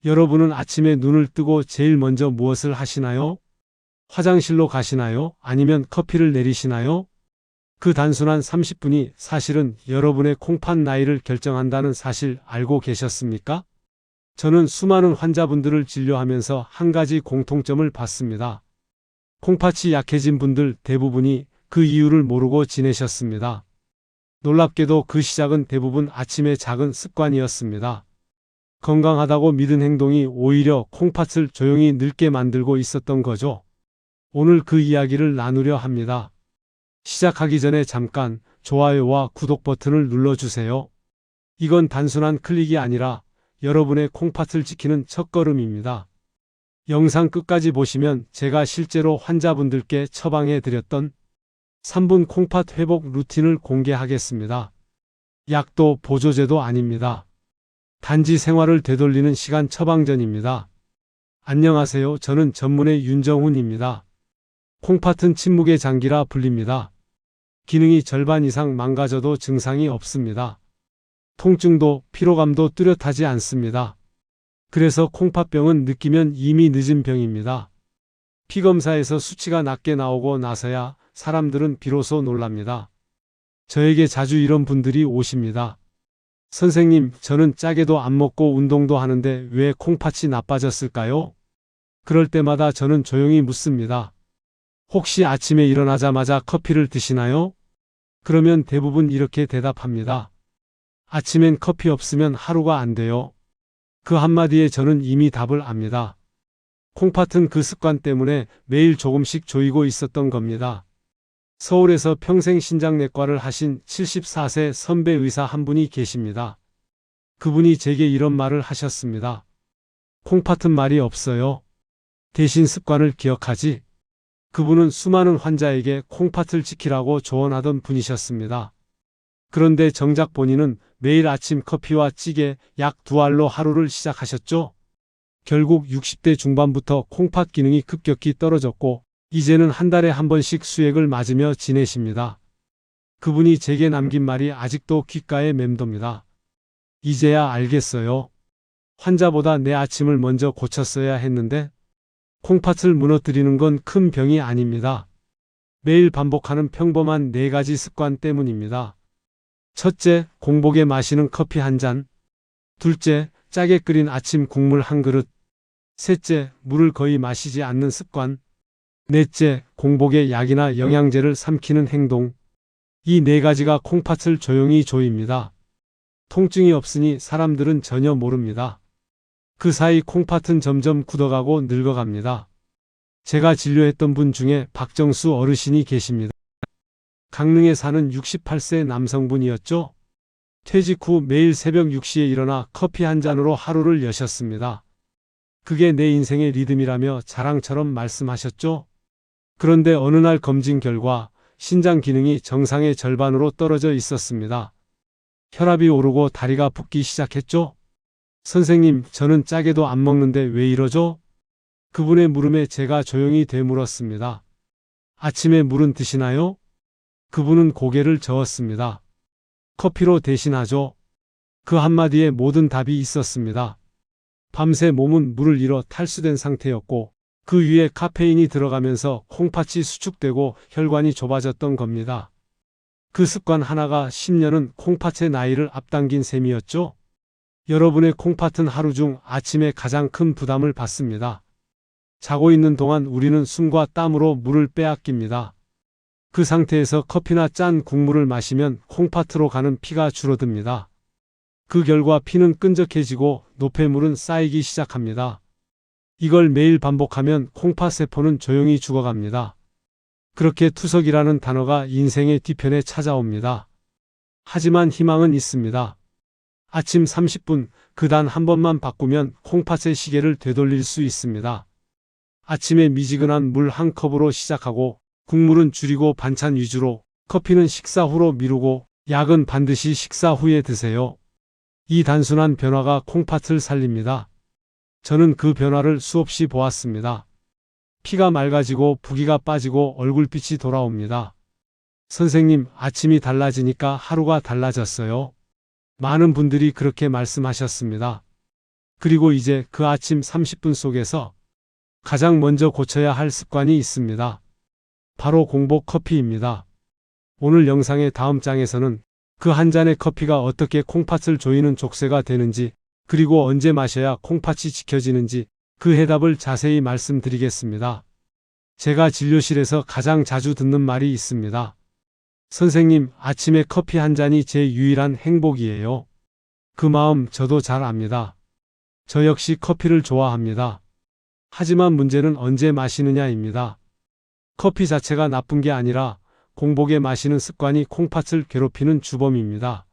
여러분은 아침에 눈을 뜨고 제일 먼저 무엇을 하시나요? 화장실로 가시나요? 아니면 커피를 내리시나요? 그 단순한 30분이 사실은 여러분의 콩팥 나이를 결정한다는 사실 알고 계셨습니까? 저는 수많은 환자분들을 진료하면서 한 가지 공통점을 봤습니다. 콩팥이 약해진 분들 대부분이 그 이유를 모르고 지내셨습니다. 놀랍게도 그 시작은 대부분 아침의 작은 습관이었습니다. 건강하다고 믿은 행동이 오히려 콩팥을 조용히 늙게 만들고 있었던 거죠. 오늘 그 이야기를 나누려 합니다. 시작하기 전에 잠깐 좋아요와 구독 버튼을 눌러주세요. 이건 단순한 클릭이 아니라 여러분의 콩팥을 지키는 첫걸음입니다. 영상 끝까지 보시면 제가 실제로 환자분들께 처방해 드렸던 3분 콩팥 회복 루틴을 공개하겠습니다. 약도 보조제도 아닙니다. 단지 생활을 되돌리는 시간 처방전입니다. 안녕하세요. 저는 전문의 윤정훈입니다. 콩팥은 침묵의 장기라 불립니다. 기능이 절반 이상 망가져도 증상이 없습니다. 통증도 피로감도 뚜렷하지 않습니다. 그래서 콩팥병은 느끼면 이미 늦은 병입니다. 피검사에서 수치가 낮게 나오고 나서야 사람들은 비로소 놀랍니다. 저에게 자주 이런 분들이 오십니다. 선생님, 저는 짜게도 안 먹고 운동도 하는데 왜 콩팥이 나빠졌을까요? 그럴 때마다 저는 조용히 묻습니다. 혹시 아침에 일어나자마자 커피를 드시나요? 그러면 대부분 이렇게 대답합니다. 아침엔 커피 없으면 하루가 안 돼요. 그 한마디에 저는 이미 답을 압니다. 콩팥은 그 습관 때문에 매일 조금씩 조이고 있었던 겁니다. 서울에서 평생 신장내과를 하신 74세 선배 의사 한 분이 계십니다. 그분이 제게 이런 말을 하셨습니다. 콩팥은 말이 없어요. 대신 습관을 기억하지. 그분은 수많은 환자에게 콩팥을 지키라고 조언하던 분이셨습니다. 그런데 정작 본인은 매일 아침 커피와 찌개, 약 2알로 하루를 시작하셨죠. 결국 60대 중반부터 콩팥 기능이 급격히 떨어졌고 이제는 한 달에 한 번씩 수액을 맞으며 지내십니다. 그분이 제게 남긴 말이 아직도 귓가에 맴돕니다. 이제야 알겠어요. 환자보다 내 아침을 먼저 고쳤어야 했는데 콩팥을 무너뜨리는 건 큰 병이 아닙니다. 매일 반복하는 평범한 4가지 습관 때문입니다. 첫째, 공복에 마시는 커피 한 잔. 둘째, 짜게 끓인 아침 국물 한 그릇. 셋째, 물을 거의 마시지 않는 습관. 넷째, 공복에 약이나 영양제를 삼키는 행동. 이 4가지가 콩팥을 조용히 조입니다. 통증이 없으니 사람들은 전혀 모릅니다. 그 사이 콩팥은 점점 굳어가고 늙어갑니다. 제가 진료했던 분 중에 박정수 어르신이 계십니다. 강릉에 사는 68세 남성분이었죠. 퇴직 후 매일 새벽 6시에 일어나 커피 한 잔으로 하루를 여셨습니다. 그게 내 인생의 리듬이라며 자랑처럼 말씀하셨죠. 그런데 어느 날 검진 결과 신장 기능이 정상의 절반으로 떨어져 있었습니다. 혈압이 오르고 다리가 붓기 시작했죠. 선생님, 저는 짜게도 안 먹는데 왜 이러죠? 그분의 물음에 제가 조용히 되물었습니다. 아침에 물은 드시나요? 그분은 고개를 저었습니다. 커피로 대신하죠. 그 한마디에 모든 답이 있었습니다. 밤새 몸은 물을 잃어 탈수된 상태였고 그 위에 카페인이 들어가면서 콩팥이 수축되고 혈관이 좁아졌던 겁니다. 그 습관 하나가 10년은 콩팥의 나이를 앞당긴 셈이었죠. 여러분의 콩팥은 하루 중 아침에 가장 큰 부담을 받습니다. 자고 있는 동안 우리는 숨과 땀으로 물을 빼앗깁니다. 그 상태에서 커피나 짠 국물을 마시면 콩팥으로 가는 피가 줄어듭니다. 그 결과 피는 끈적해지고 노폐물은 쌓이기 시작합니다. 이걸 매일 반복하면 콩팥 세포는 조용히 죽어갑니다. 그렇게 투석이라는 단어가 인생의 뒤편에 찾아옵니다. 하지만 희망은 있습니다. 아침 30분, 그 단 한 번만 바꾸면 콩팥의 시계를 되돌릴 수 있습니다. 아침에 미지근한 물 한 컵으로 시작하고 국물은 줄이고 반찬 위주로, 커피는 식사 후로 미루고 약은 반드시 식사 후에 드세요. 이 단순한 변화가 콩팥을 살립니다. 저는 그 변화를 수없이 보았습니다. 피가 맑아지고 부기가 빠지고 얼굴빛이 돌아옵니다. 선생님, 아침이 달라지니까 하루가 달라졌어요. 많은 분들이 그렇게 말씀하셨습니다. 그리고 이제 그 아침 30분 속에서 가장 먼저 고쳐야 할 습관이 있습니다. 바로 공복 커피입니다. 오늘 영상의 다음 장에서는 그 한 잔의 커피가 어떻게 콩팥을 조이는 족쇄가 되는지, 그리고 언제 마셔야 콩팥이 지켜지는지 그 해답을 자세히 말씀드리겠습니다. 제가 진료실에서 가장 자주 듣는 말이 있습니다. 선생님, 아침에 커피 한 잔이 제 유일한 행복이에요. 그 마음 저도 잘 압니다. 저 역시 커피를 좋아합니다. 하지만 문제는 언제 마시느냐입니다. 커피 자체가 나쁜 게 아니라 공복에 마시는 습관이 콩팥을 괴롭히는 주범입니다.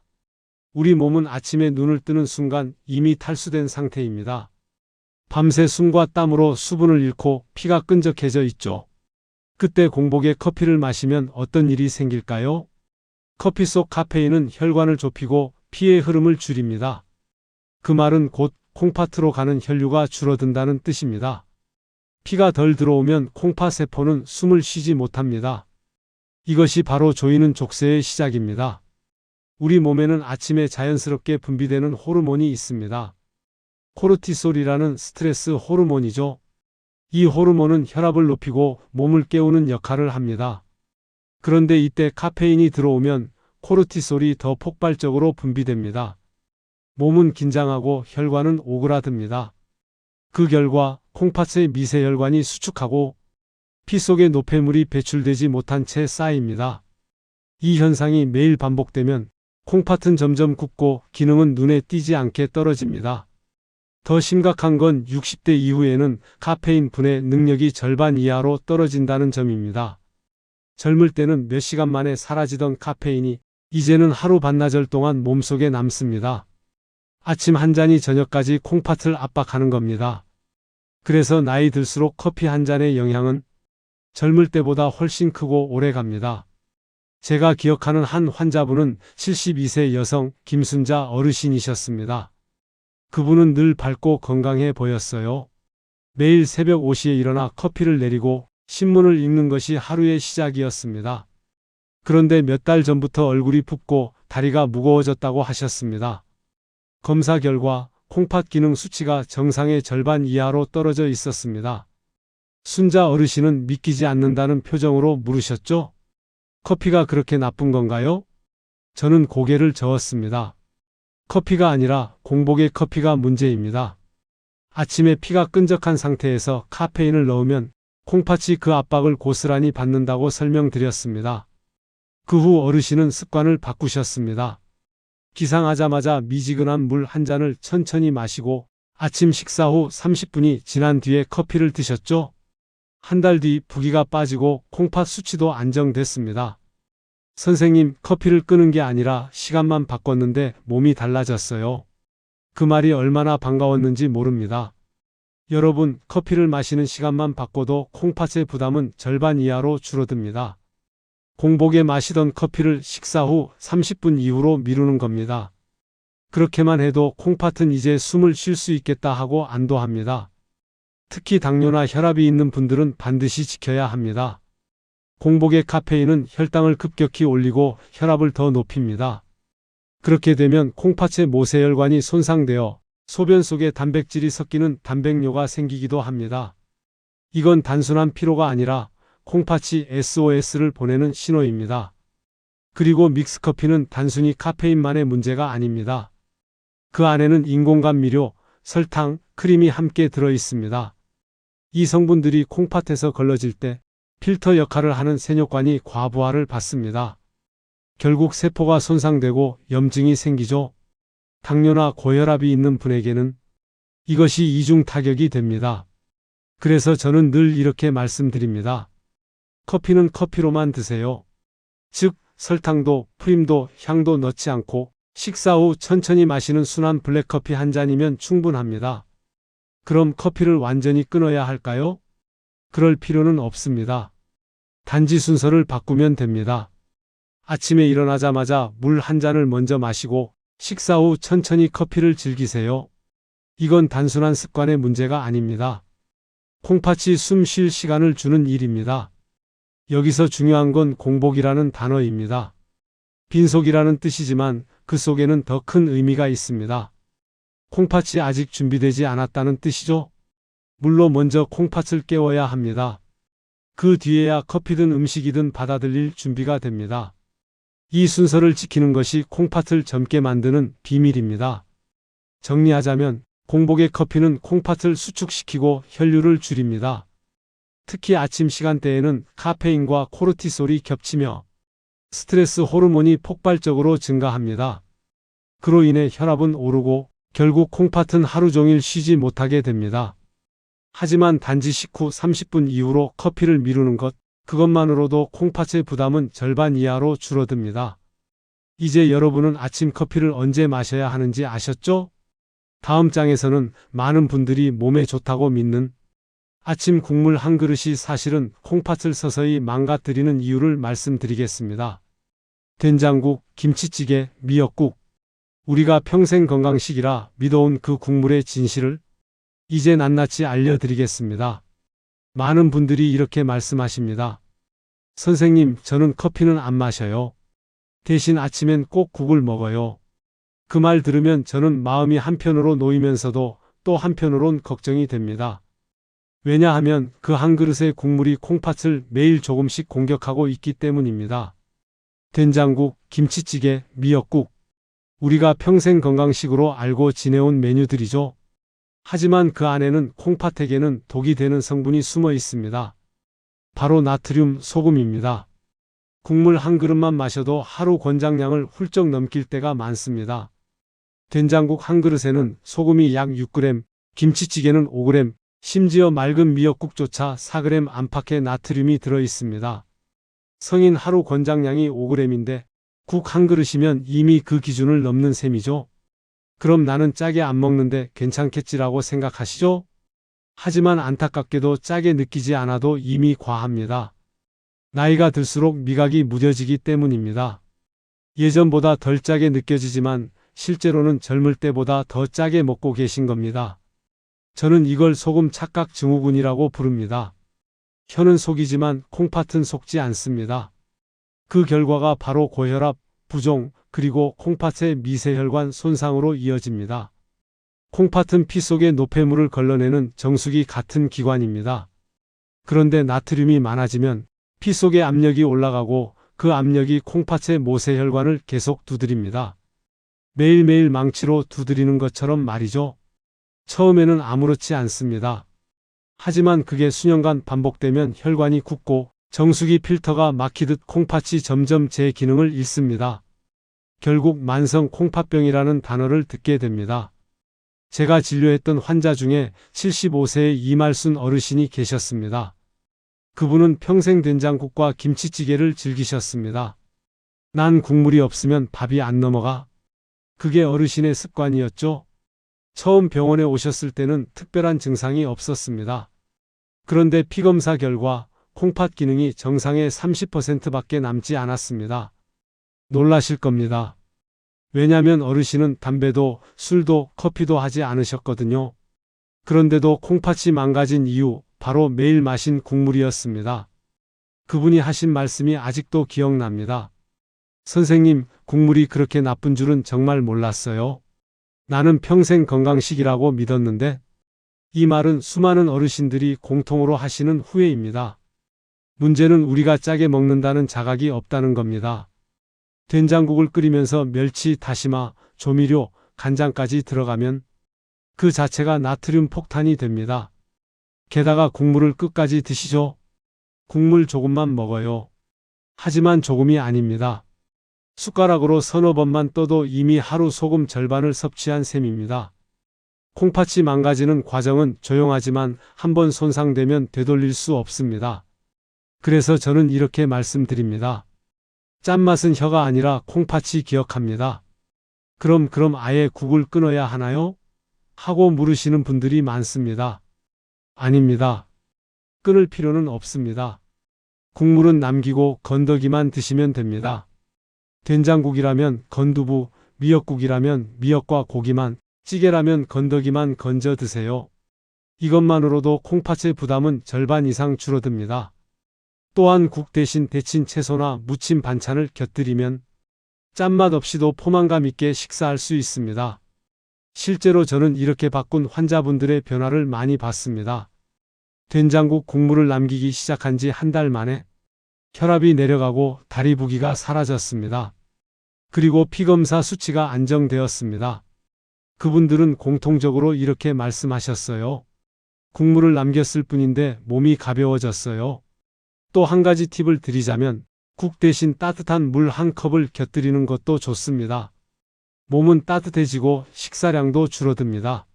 우리 몸은 아침에 눈을 뜨는 순간 이미 탈수된 상태입니다. 밤새 숨과 땀으로 수분을 잃고 피가 끈적해져 있죠. 그때 공복에 커피를 마시면 어떤 일이 생길까요? 커피 속 카페인은 혈관을 좁히고 피의 흐름을 줄입니다. 그 말은 곧 콩팥으로 가는 혈류가 줄어든다는 뜻입니다. 피가 덜 들어오면 콩팥 세포는 숨을 쉬지 못합니다. 이것이 바로 조이는 족쇄의 시작입니다. 우리 몸에는 아침에 자연스럽게 분비되는 호르몬이 있습니다. 코르티솔이라는 스트레스 호르몬이죠. 이 호르몬은 혈압을 높이고 몸을 깨우는 역할을 합니다. 그런데 이때 카페인이 들어오면 코르티솔이 더 폭발적으로 분비됩니다. 몸은 긴장하고 혈관은 오그라듭니다. 그 결과 콩팥의 미세혈관이 수축하고 피 속에 노폐물이 배출되지 못한 채 쌓입니다. 이 현상이 매일 반복되면 콩팥은 점점 굽고 기능은 눈에 띄지 않게 떨어집니다. 더 심각한 건 60대 이후에는 카페인 분해 능력이 절반 이하로 떨어진다는 점입니다. 젊을 때는 몇 시간 만에 사라지던 카페인이 이제는 하루 반나절 동안 몸속에 남습니다. 아침 한 잔이 저녁까지 콩팥을 압박하는 겁니다. 그래서 나이 들수록 커피 한 잔의 영향은 젊을 때보다 훨씬 크고 오래 갑니다. 제가 기억하는 한 환자분은 72세 여성 김순자 어르신이셨습니다. 그분은 늘 밝고 건강해 보였어요. 매일 새벽 5시에 일어나 커피를 내리고 신문을 읽는 것이 하루의 시작이었습니다. 그런데 몇 달 전부터 얼굴이 붓고 다리가 무거워졌다고 하셨습니다. 검사 결과 콩팥 기능 수치가 정상의 절반 이하로 떨어져 있었습니다. 순자 어르신은 믿기지 않는다는 표정으로 물으셨죠? 커피가 그렇게 나쁜 건가요? 저는 고개를 저었습니다. 커피가 아니라 공복의 커피가 문제입니다. 아침에 피가 끈적한 상태에서 카페인을 넣으면 콩팥이 그 압박을 고스란히 받는다고 설명드렸습니다. 그 후 어르신은 습관을 바꾸셨습니다. 기상하자마자 미지근한 물 한 잔을 천천히 마시고 아침 식사 후 30분이 지난 뒤에 커피를 드셨죠? 한 달 뒤 부기가 빠지고 콩팥 수치도 안정됐습니다. 선생님, 커피를 끄는 게 아니라 시간만 바꿨는데 몸이 달라졌어요. 그 말이 얼마나 반가웠는지 모릅니다. 여러분, 커피를 마시는 시간만 바꿔도 콩팥의 부담은 절반 이하로 줄어듭니다. 공복에 마시던 커피를 식사 후 30분 이후로 미루는 겁니다. 그렇게만 해도 콩팥은 이제 숨을 쉴 수 있겠다 하고 안도합니다. 특히 당뇨나 혈압이 있는 분들은 반드시 지켜야 합니다. 공복의 카페인은 혈당을 급격히 올리고 혈압을 더 높입니다. 그렇게 되면 콩팥의 모세혈관이 손상되어 소변 속에 단백질이 섞이는 단백뇨가 생기기도 합니다. 이건 단순한 피로가 아니라 콩팥이 SOS를 보내는 신호입니다. 그리고 믹스커피는 단순히 카페인만의 문제가 아닙니다. 그 안에는 인공감미료, 설탕, 크림이 함께 들어 있습니다. 이 성분들이 콩팥에서 걸러질 때 필터 역할을 하는 세뇨관이 과부하를 받습니다. 결국 세포가 손상되고 염증이 생기죠. 당뇨나 고혈압이 있는 분에게는 이것이 이중 타격이 됩니다. 그래서 저는 늘 이렇게 말씀드립니다. 커피는 커피로만 드세요. 즉, 설탕도 프림도 향도 넣지 않고 식사 후 천천히 마시는 순한 블랙커피 한 잔이면 충분합니다. 그럼 커피를 완전히 끊어야 할까요? 그럴 필요는 없습니다. 단지 순서를 바꾸면 됩니다. 아침에 일어나자마자 물 한 잔을 먼저 마시고 식사 후 천천히 커피를 즐기세요. 이건 단순한 습관의 문제가 아닙니다. 콩팥이 숨 쉴 시간을 주는 일입니다. 여기서 중요한 건 공복이라는 단어입니다. 빈속이라는 뜻이지만 그 속에는 더 큰 의미가 있습니다. 콩팥이 아직 준비되지 않았다는 뜻이죠. 물로 먼저 콩팥을 깨워야 합니다. 그 뒤에야 커피든 음식이든 받아들일 준비가 됩니다. 이 순서를 지키는 것이 콩팥을 젊게 만드는 비밀입니다. 정리하자면 공복의 커피는 콩팥을 수축시키고 혈류를 줄입니다. 특히 아침 시간대에는 카페인과 코르티솔이 겹치며 스트레스 호르몬이 폭발적으로 증가합니다. 그로 인해 혈압은 오르고 결국 콩팥은 하루 종일 쉬지 못하게 됩니다. 하지만 단지 식후 30분 이후로 커피를 미루는 것, 그것만으로도 콩팥의 부담은 절반 이하로 줄어듭니다. 이제 여러분은 아침 커피를 언제 마셔야 하는지 아셨죠? 다음 장에서는 많은 분들이 몸에 좋다고 믿는 아침 국물 한 그릇이 사실은 콩팥을 서서히 망가뜨리는 이유를 말씀드리겠습니다. 된장국, 김치찌개, 미역국. 우리가 평생 건강식이라 믿어온 그 국물의 진실을 이제 낱낱이 알려드리겠습니다. 많은 분들이 이렇게 말씀하십니다. 선생님, 저는 커피는 안 마셔요. 대신 아침엔 꼭 국을 먹어요. 그 말 들으면 저는 마음이 한편으로 놓이면서도 또 한편으론 걱정이 됩니다. 왜냐하면 그 한 그릇의 국물이 콩팥을 매일 조금씩 공격하고 있기 때문입니다. 된장국, 김치찌개, 미역국. 우리가 평생 건강식으로 알고 지내온 메뉴들이죠. 하지만 그 안에는 콩팥에게는 독이 되는 성분이 숨어 있습니다. 바로 나트륨, 소금입니다. 국물 한 그릇만 마셔도 하루 권장량을 훌쩍 넘길 때가 많습니다. 된장국 한 그릇에는 소금이 약 6g, 김치찌개는 5g, 심지어 맑은 미역국조차 4g 안팎의 나트륨이 들어 있습니다. 성인 하루 권장량이 5g인데 국 한 그릇이면 이미 그 기준을 넘는 셈이죠. 그럼 나는 짜게 안 먹는데 괜찮겠지라고 생각하시죠? 하지만 안타깝게도 짜게 느끼지 않아도 이미 과합니다. 나이가 들수록 미각이 무뎌지기 때문입니다. 예전보다 덜 짜게 느껴지지만 실제로는 젊을 때보다 더 짜게 먹고 계신 겁니다. 저는 이걸 소금 착각 증후군이라고 부릅니다. 혀는 속이지만 콩팥은 속지 않습니다. 그 결과가 바로 고혈압, 부종, 그리고 콩팥의 미세혈관 손상으로 이어집니다. 콩팥은 피 속의 노폐물을 걸러내는 정수기 같은 기관입니다. 그런데 나트륨이 많아지면 피 속의 압력이 올라가고 그 압력이 콩팥의 모세혈관을 계속 두드립니다. 매일매일 망치로 두드리는 것처럼 말이죠. 처음에는 아무렇지 않습니다. 하지만 그게 수년간 반복되면 혈관이 굳고 정수기 필터가 막히듯 콩팥이 점점 제 기능을 잃습니다. 결국 만성 콩팥병이라는 단어를 듣게 됩니다. 제가 진료했던 환자 중에 75세의 이말순 어르신이 계셨습니다. 그분은 평생 된장국과 김치찌개를 즐기셨습니다. 난 국물이 없으면 밥이 안 넘어가. 그게 어르신의 습관이었죠. 처음 병원에 오셨을 때는 특별한 증상이 없었습니다. 그런데 피검사 결과 콩팥 기능이 정상의 30%밖에 남지 않았습니다. 놀라실 겁니다. 왜냐면 어르신은 담배도 술도 커피도 하지 않으셨거든요. 그런데도 콩팥이 망가진 이유, 바로 매일 마신 국물이었습니다. 그분이 하신 말씀이 아직도 기억납니다. 선생님, 국물이 그렇게 나쁜 줄은 정말 몰랐어요. 나는 평생 건강식이라고 믿었는데. 이 말은 수많은 어르신들이 공통으로 하시는 후회입니다. 문제는 우리가 짜게 먹는다는 자각이 없다는 겁니다. 된장국을 끓이면서 멸치, 다시마, 조미료, 간장까지 들어가면 그 자체가 나트륨 폭탄이 됩니다. 게다가 국물을 끝까지 드시죠. 국물 조금만 먹어요. 하지만 조금이 아닙니다. 숟가락으로 서너 번만 떠도 이미 하루 소금 절반을 섭취한 셈입니다. 콩팥이 망가지는 과정은 조용하지만 한번 손상되면 되돌릴 수 없습니다. 그래서 저는 이렇게 말씀드립니다. 짠맛은 혀가 아니라 콩팥이 기억합니다. 그럼 아예 국을 끊어야 하나요? 하고 물으시는 분들이 많습니다. 아닙니다. 끊을 필요는 없습니다. 국물은 남기고 건더기만 드시면 됩니다. 된장국이라면 건두부, 미역국이라면 미역과 고기만, 찌개라면 건더기만 건져 드세요. 이것만으로도 콩팥의 부담은 절반 이상 줄어듭니다. 또한 국 대신 데친 채소나 무침 반찬을 곁들이면 짠맛 없이도 포만감 있게 식사할 수 있습니다. 실제로 저는 이렇게 바꾼 환자분들의 변화를 많이 봤습니다. 된장국 국물을 남기기 시작한 지 한 달 만에 혈압이 내려가고 다리 부기가 사라졌습니다. 그리고 피검사 수치가 안정되었습니다. 그분들은 공통적으로 이렇게 말씀하셨어요. 국물을 남겼을 뿐인데 몸이 가벼워졌어요. 또 한 가지 팁을 드리자면 국 대신 따뜻한 물 한 컵을 곁들이는 것도 좋습니다. 몸은 따뜻해지고 식사량도 줄어듭니다.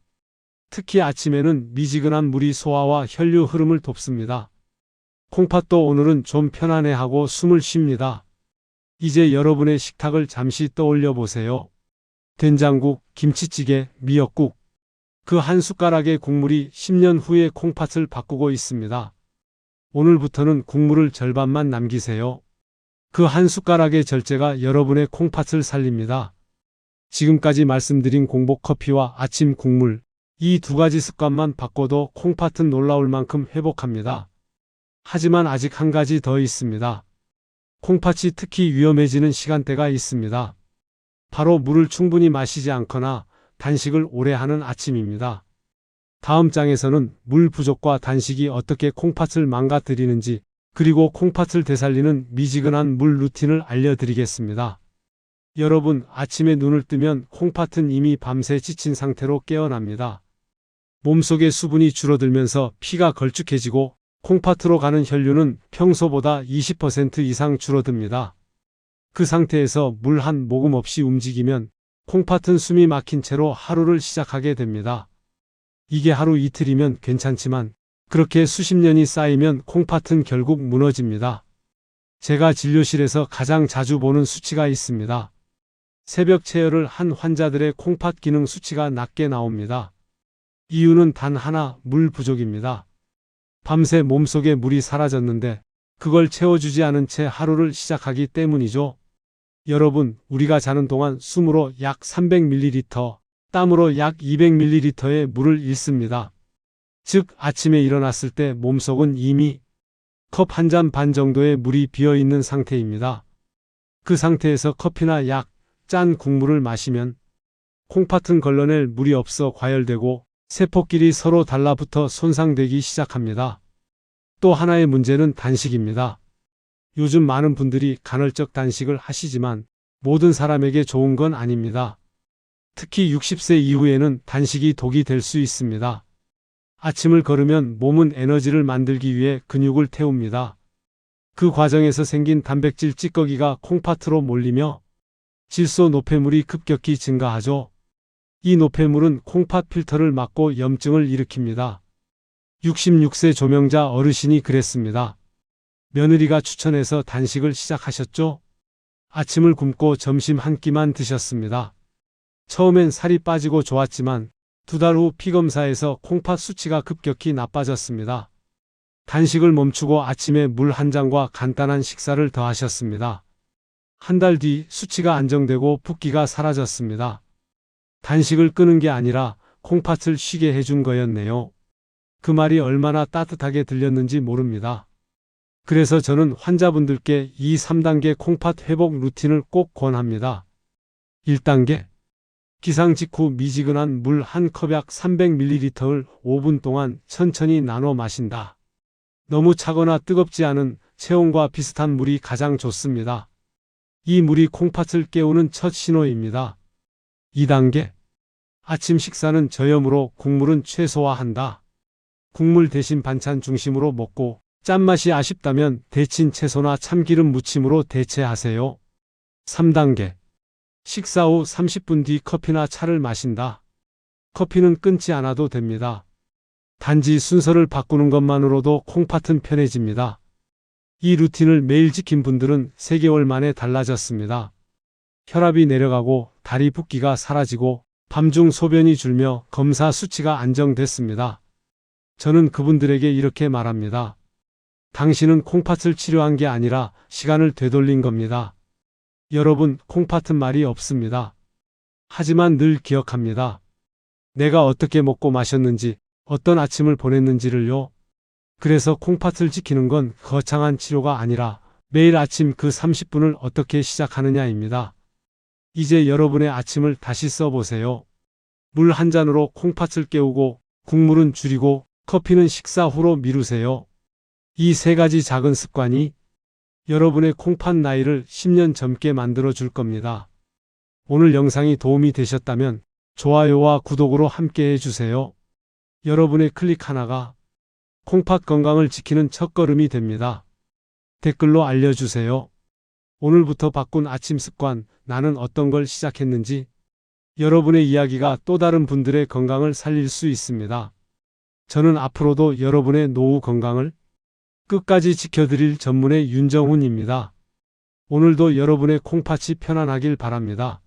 특히 아침에는 미지근한 물이 소화와 혈류 흐름을 돕습니다. 콩팥도 오늘은 좀 편안해하고 숨을 쉽니다. 이제 여러분의 식탁을 잠시 떠올려 보세요. 된장국, 김치찌개, 미역국. 그 한 숟가락의 국물이 10년 후에 콩팥을 바꾸고 있습니다. 오늘부터는 국물을 절반만 남기세요. 그 한 숟가락의 절제가 여러분의 콩팥을 살립니다. 지금까지 말씀드린 공복 커피와 아침 국물, 이 두 가지 습관만 바꿔도 콩팥은 놀라울 만큼 회복합니다. 하지만 아직 한 가지 더 있습니다. 콩팥이 특히 위험해지는 시간대가 있습니다. 바로 물을 충분히 마시지 않거나 단식을 오래 하는 아침입니다. 다음 장에서는 물 부족과 단식이 어떻게 콩팥을 망가뜨리는지, 그리고 콩팥을 되살리는 미지근한 물 루틴을 알려드리겠습니다. 여러분, 아침에 눈을 뜨면 콩팥은 이미 밤새 지친 상태로 깨어납니다. 몸속의 수분이 줄어들면서 피가 걸쭉해지고 콩팥으로 가는 혈류는 평소보다 20% 이상 줄어듭니다. 그 상태에서 물 한 모금 없이 움직이면 콩팥은 숨이 막힌 채로 하루를 시작하게 됩니다. 이게 하루 이틀이면 괜찮지만 그렇게 수십 년이 쌓이면 콩팥은 결국 무너집니다. 제가 진료실에서 가장 자주 보는 수치가 있습니다. 새벽 체열을 한 환자들의 콩팥 기능 수치가 낮게 나옵니다. 이유는 단 하나, 물 부족입니다. 밤새 몸속에 물이 사라졌는데 그걸 채워주지 않은 채 하루를 시작하기 때문이죠. 여러분, 우리가 자는 동안 숨으로 약 300ml, 땀으로 약 200ml의 물을 잃습니다. 즉, 아침에 일어났을 때 몸속은 이미 컵 한 잔 반 정도의 물이 비어있는 상태입니다. 그 상태에서 커피나 약, 짠 국물을 마시면 콩팥은 걸러낼 물이 없어 과열되고 세포끼리 서로 달라붙어 손상되기 시작합니다. 또 하나의 문제는 단식입니다. 요즘 많은 분들이 간헐적 단식을 하시지만 모든 사람에게 좋은 건 아닙니다. 특히 60세 이후에는 단식이 독이 될 수 있습니다. 아침을 걸으면 몸은 에너지를 만들기 위해 근육을 태웁니다. 그 과정에서 생긴 단백질 찌꺼기가 콩팥으로 몰리며 질소 노폐물이 급격히 증가하죠. 이 노폐물은 콩팥 필터를 막고 염증을 일으킵니다. 66세 조명자 어르신이 그랬습니다. 며느리가 추천해서 단식을 시작하셨죠? 아침을 굶고 점심 한 끼만 드셨습니다. 처음엔 살이 빠지고 좋았지만 2달 후 피검사에서 콩팥 수치가 급격히 나빠졌습니다. 단식을 멈추고 아침에 물 한 잔과 간단한 식사를 더 하셨습니다. 한 달 뒤 수치가 안정되고 붓기가 사라졌습니다. 단식을 끄는 게 아니라 콩팥을 쉬게 해준 거였네요. 그 말이 얼마나 따뜻하게 들렸는지 모릅니다. 그래서 저는 환자분들께 이 3단계 콩팥 회복 루틴을 꼭 권합니다. 1단계. 기상 직후 미지근한 물 한 컵 약 300ml를 5분 동안 천천히 나눠 마신다. 너무 차거나 뜨겁지 않은 체온과 비슷한 물이 가장 좋습니다. 이 물이 콩팥을 깨우는 첫 신호입니다. 2단계. 아침 식사는 저염으로 국물은 최소화한다. 국물 대신 반찬 중심으로 먹고 짠맛이 아쉽다면 데친 채소나 참기름 무침으로 대체하세요. 3단계. 식사 후 30분 뒤 커피나 차를 마신다. 커피는 끊지 않아도 됩니다. 단지 순서를 바꾸는 것만으로도 콩팥은 편해집니다. 이 루틴을 매일 지킨 분들은 3개월 만에 달라졌습니다. 혈압이 내려가고 다리 붓기가 사라지고 밤중 소변이 줄며 검사 수치가 안정됐습니다. 저는 그분들에게 이렇게 말합니다. 당신은 콩팥을 치료한 게 아니라 시간을 되돌린 겁니다. 여러분, 콩팥은 말이 없습니다. 하지만 늘 기억합니다. 내가 어떻게 먹고 마셨는지, 어떤 아침을 보냈는지를요. 그래서 콩팥을 지키는 건 거창한 치료가 아니라 매일 아침 그 30분을 어떻게 시작하느냐입니다. 이제 여러분의 아침을 다시 써보세요. 물 한 잔으로 콩팥을 깨우고 국물은 줄이고 커피는 식사 후로 미루세요. 이 세 가지 작은 습관이 여러분의 콩팥 나이를 10년 젊게 만들어 줄 겁니다. 오늘 영상이 도움이 되셨다면 좋아요와 구독으로 함께 해주세요. 여러분의 클릭 하나가 콩팥 건강을 지키는 첫걸음이 됩니다. 댓글로 알려주세요. 오늘부터 바꾼 아침 습관, 나는 어떤 걸 시작했는지 여러분의 이야기가 또 다른 분들의 건강을 살릴 수 있습니다. 저는 앞으로도 여러분의 노후 건강을 끝까지 지켜드릴 전문의 윤정훈입니다. 오늘도 여러분의 콩팥이 편안하길 바랍니다.